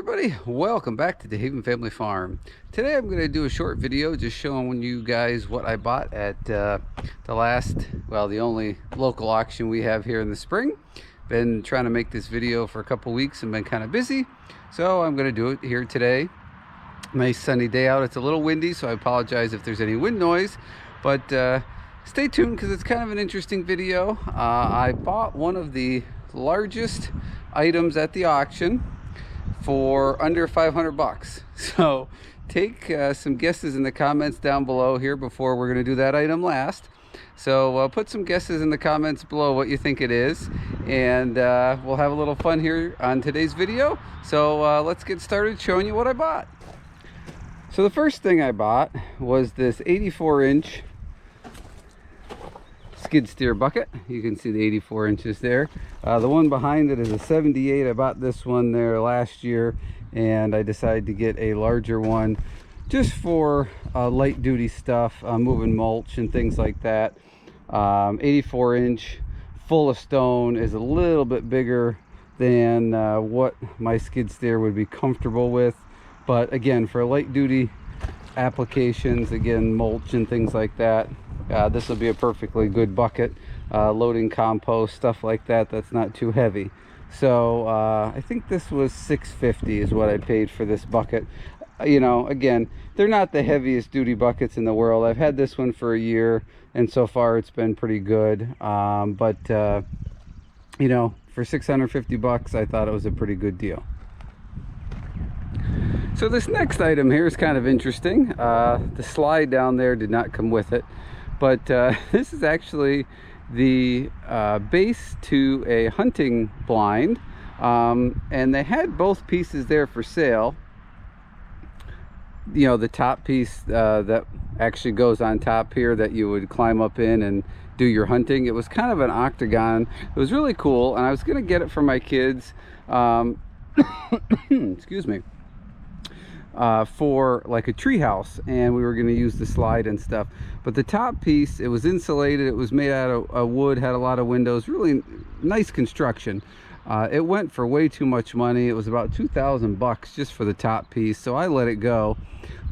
everybody, welcome back to the Haven Family Farm. Today I'm going to do a short video just showing you guys what I bought at the only local auction we have here in the spring. Been trying to make this video for a couple weeks and been kind of busy, so I'm going to do it here today. Nice sunny day out. It's a little windy, so I apologize if there's any wind noise, but stay tuned because it's kind of an interesting video. I bought one of the largest items at the auction for under 500 bucks. So take some guesses in the comments down below here before we're going to do that item last. So put some guesses in the comments below what you think it is, and we'll have a little fun here on today's video. So let's get started showing you what I bought. So the first thing I bought was this 84-inch skid steer bucket. You can see the 84 inches there. The one behind it is a 78. I bought this one there last year, and I decided to get a larger one just for light duty stuff, moving mulch and things like that. 84 inch full of stone is a little bit bigger than what my skid steer would be comfortable with, but again, for light duty applications, again, mulch and things like that, this will be a perfectly good bucket. Loading compost, stuff like that, that's not too heavy. So I think this was $6.50 is what I paid for this bucket. You know, again, they're not the heaviest duty buckets in the world. I've had this one for a year, and so far it's been pretty good. You know, for 650 bucks, I thought it was a pretty good deal. So this next item here is kind of interesting. The slide down there did not come with it, but this is actually the base to a hunting blind, and they had both pieces there for sale. You know, the top piece that actually goes on top here that you would climb up in and do your hunting. It was kind of an octagon. It was really cool, and I was gonna get it for my kids, excuse me, for like a tree house, and we were going to use the slide and stuff. But the top piece, it was insulated, it was made out of wood, had a lot of windows, really nice construction. It went for way too much money. It was about 2,000 bucks just for the top piece, so I let it go.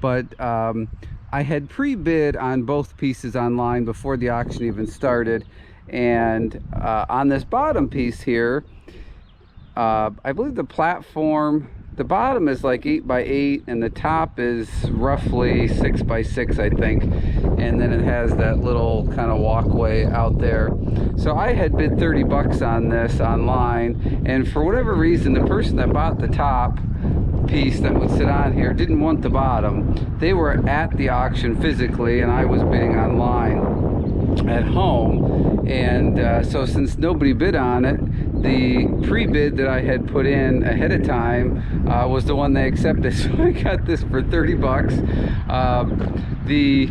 But I had pre-bid on both pieces online before the auction even started, and on this bottom piece here, I believe the platform, the bottom is like 8 by 8 and the top is roughly 6 by 6, I think, and then it has that little kind of walkway out there. So I had bid 30 bucks on this online, and for whatever reason the person that bought the top piece that would sit on here didn't want the bottom. They were at the auction physically, and I was bidding online at home, and so since nobody bid on it, the pre-bid that I had put in ahead of time was the one they accepted. So I got this for 30 bucks. The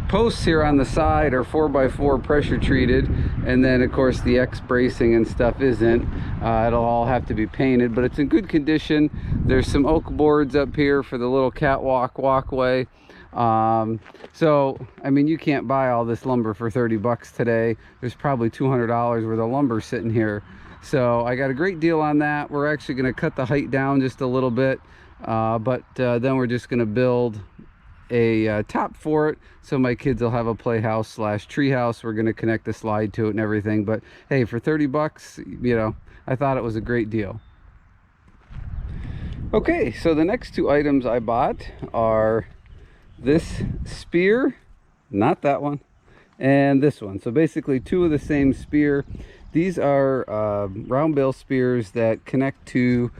posts here on the side are 4x4 pressure treated, and then of course the X bracing and stuff isn't. It'll all have to be painted, but it's in good condition. There's some oak boards up here for the little catwalk walkway. So I mean, you can't buy all this lumber for 30 bucks today. There's probably $200 worth of lumber sitting here, so I got a great deal on that. We're actually going to cut the height down just a little bit, but then we're just going to build a top for it, so my kids will have a playhouse slash tree house. We're going to connect the slide to it and everything, but hey, for 30 bucks, you know, I thought it was a great deal. Okay, so the next two items I bought are this spear, not that one, and this one. So basically two of the same spear. These are round bale spears that connect to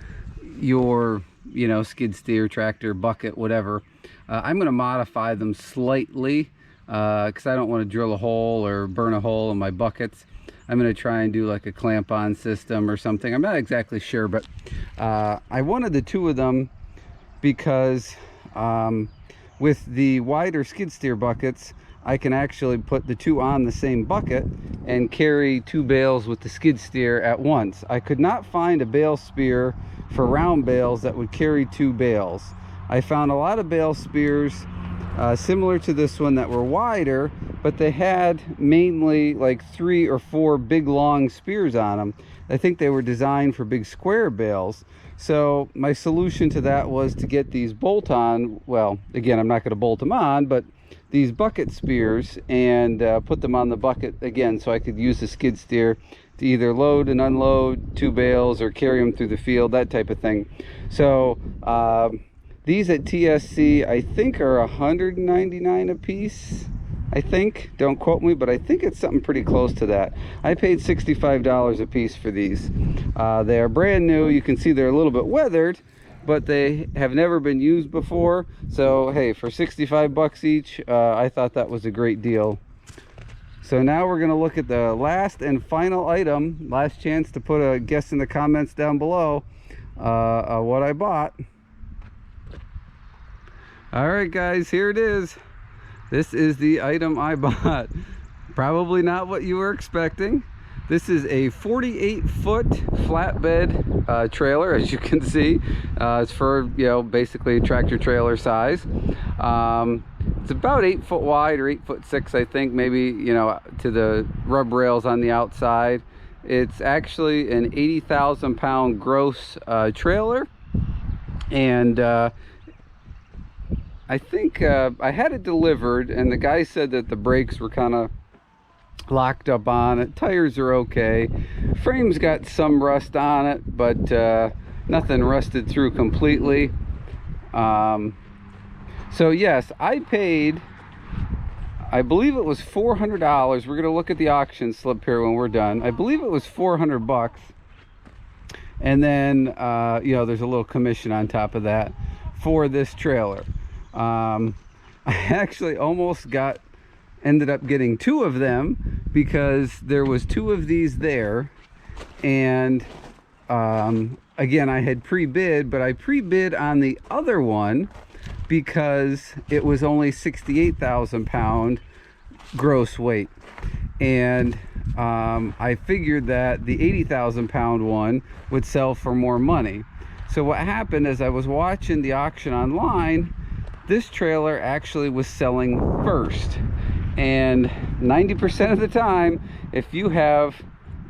your, you know, skid steer, tractor, bucket, whatever. I'm going to modify them slightly because I don't want to drill a hole or burn a hole in my buckets. I'm going to try and do like a clamp-on system or something. I'm not exactly sure, but I wanted the two of them because with the wider skid steer buckets, I can actually put the two on the same bucket and carry two bales with the skid steer at once. I could not find a bale spear for round bales that would carry two bales. I found a lot of bale spears similar to this one that were wider, but they had mainly like 3 or 4 big long spears on them. I think they were designed for big square bales. So my solution to that was to get these bolt-on, well, again, I'm not going to bolt them on, but these bucket spears, and put them on the bucket again, so I could use the skid steer to either load and unload 2 bales or carry them through the field, that type of thing. So these at TSC I think are $199 a piece. I think, don't quote me, but I think it's something pretty close to that. I paid $65 a piece for these. They are brand new. You can see they're a little bit weathered, but they have never been used before. So hey, for 65 bucks each, I thought that was a great deal. So now we're going to look at the last and final item. Last chance to put a guess in the comments down below what I bought. All right guys, here it is. This is the item I bought. Probably not what you were expecting. This is a 48-foot flatbed trailer, as you can see. It's for, you know, basically a tractor trailer size. It's about 8 foot wide, or 8'6", I think, maybe, you know, to the rub rails on the outside. It's actually an 80,000 pound gross trailer, and I think I had it delivered, and the guy said that the brakes were kind of locked up on it. Tires are okay. Frame's got some rust on it, but nothing rusted through completely. So yes, I paid, I believe it was $400. We're going to look at the auction slip here when we're done. I believe it was 400 bucks. And then, you know, there's a little commission on top of that for this trailer. I actually almost ended up getting 2 of them, because there was 2 of these there. And again, I had pre-bid, but I pre-bid on the other one because it was only 68,000 pound gross weight. And I figured that the 80,000 pound one would sell for more money. So what happened is, I was watching the auction online. This trailer actually was selling first. And 90% of the time, if you have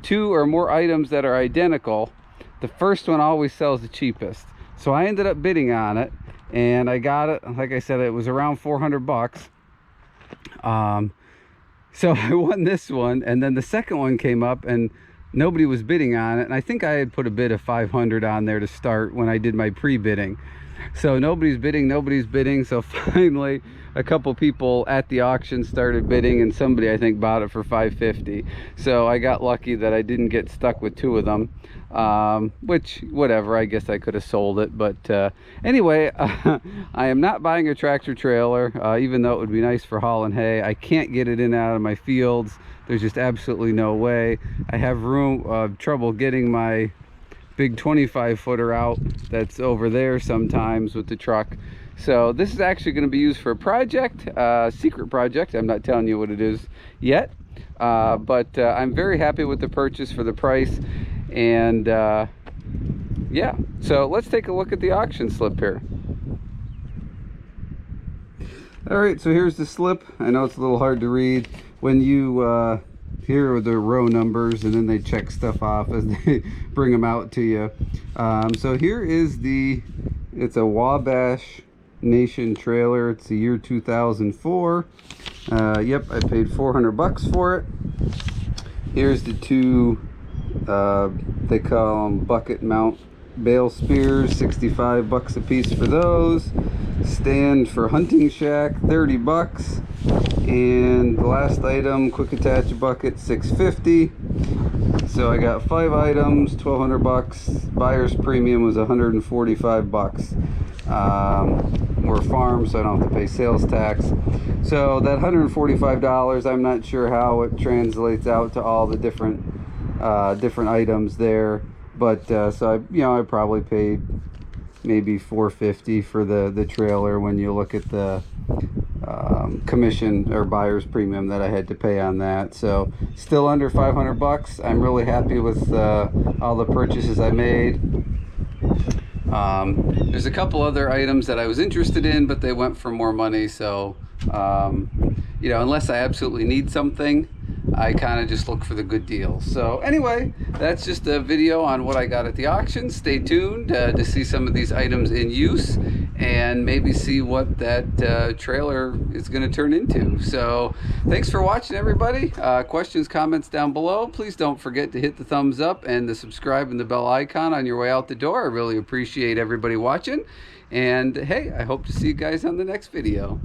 2 or more items that are identical, the first one always sells the cheapest. So I ended up bidding on it, and I got it. Like I said, it was around 400 bucks. So I won this one, and then the second one came up and nobody was bidding on it. And I think I had put a bid of 500 on there to start when I did my pre-bidding. So nobody's bidding. So finally, a couple people at the auction started bidding, and somebody, I think, bought it for $550. So I got lucky that I didn't get stuck with 2 of them, which, whatever, I guess I could have sold it. But anyway, I am not buying a tractor trailer, even though it would be nice for hauling hay. I can't get it in and out of my fields. There's just absolutely no way. I have trouble getting my big 25-footer out that's over there sometimes with the truck. So this is actually going to be used for a project, secret project. I'm not telling you what it is yet, but I'm very happy with the purchase for the price. And yeah, so let's take a look at the auction slip here. All right, so here's the slip. I know it's a little hard to read. When you here are the row numbers, and then they check stuff off as they bring them out to you. So here is it's a Wabash Nation trailer. It's the year 2004. Yep, I paid 400 bucks for it. Here's the 2 they call them bucket mount bale spears, 65 bucks a piece for those. Stand for hunting shack, 30 bucks. And the last item, quick attach bucket, 650. So I got 5 items, 1,200 bucks. Buyer's premium was 145 bucks. We're a farm, so I don't have to pay sales tax. So that $145, I'm not sure how it translates out to all the different items there. But so I probably paid maybe $450 for the trailer when you look at the commission or buyer's premium that I had to pay on that. So still under 500 bucks. I'm really happy with all the purchases I made. There's a couple other items that I was interested in, but they went for more money. So you know, unless I absolutely need something, I kind of just look for the good deals. So anyway, that's just a video on what I got at the auction. Stay tuned to see some of these items in use and maybe see what that trailer is going to turn into. So thanks for watching, everybody. Questions, comments down below. Please don't forget to hit the thumbs up and the subscribe and the bell icon on your way out the door. I really appreciate everybody watching. And hey, I hope to see you guys on the next video.